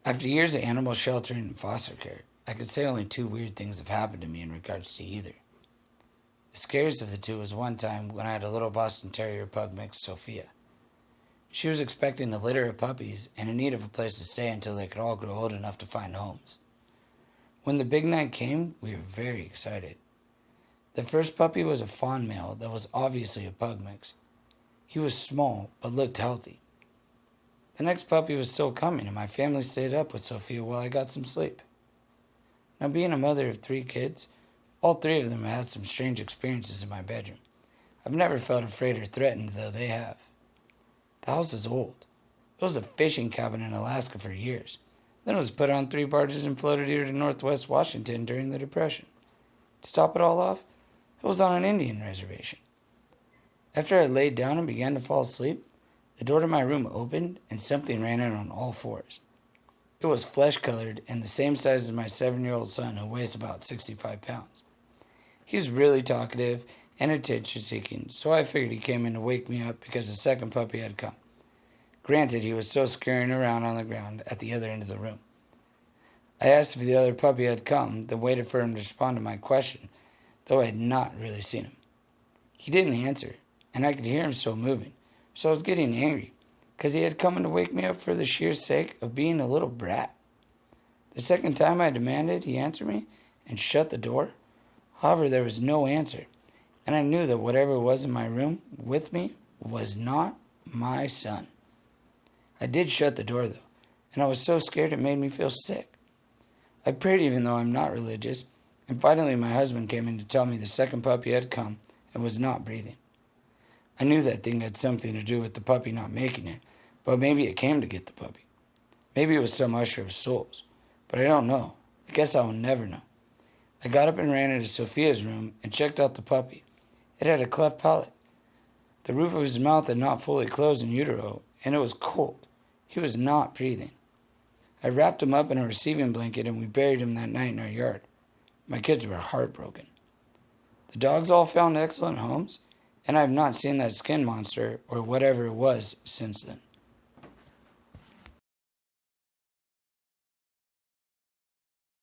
After years of animal sheltering and foster care, I could say only two weird things have happened to me in regards to either. The scariest of the two was one time when I had a little Boston Terrier pug mix, Sophia. She was expecting a litter of puppies and in need of a place to stay until they could all grow old enough to find homes. When the big night came, we were very excited. The first puppy was a fawn male that was obviously a pug mix. He was small but looked healthy. The next puppy was still coming, and my family stayed up with Sophia while I got some sleep. Now, being a mother of three kids, all three of them had some strange experiences in my bedroom. I've never felt afraid or threatened, though they have. The house is old. It was a fishing cabin in Alaska for years. Then it was put on three barges and floated here to Northwest Washington during the Depression. To top it all off, it was on an Indian reservation. After I laid down and began to fall asleep, the door to my room opened and something ran in on all fours. It was flesh-colored and the same size as my 7-year-old son, who weighs about 65 pounds. He was really talkative and attention-seeking, so I figured he came in to wake me up because the second puppy had come. Granted, he was still scurrying around on the ground at the other end of the room. I asked if the other puppy had come, then waited for him to respond to my question, though I had not really seen him. He didn't answer, and I could hear him still moving, so I was getting angry, because he had come in to wake me up for the sheer sake of being a little brat. The second time I demanded he answer me and shut the door. However, there was no answer, and I knew that whatever was in my room with me was not my son. I did shut the door, though, and I was so scared it made me feel sick. I prayed even though I'm not religious, and finally my husband came in to tell me the second puppy had come and was not breathing. I knew that thing had something to do with the puppy not making it, but maybe it came to get the puppy. Maybe it was some usher of souls, but I don't know. I guess I will never know. I got up and ran into Sophia's room and checked out the puppy. It had a cleft palate. The roof of his mouth had not fully closed in utero, and it was cold. He was not breathing. I wrapped him up in a receiving blanket and we buried him that night in our yard. My kids were heartbroken. The dogs all found excellent homes, and I have not seen that skin monster or whatever it was since then.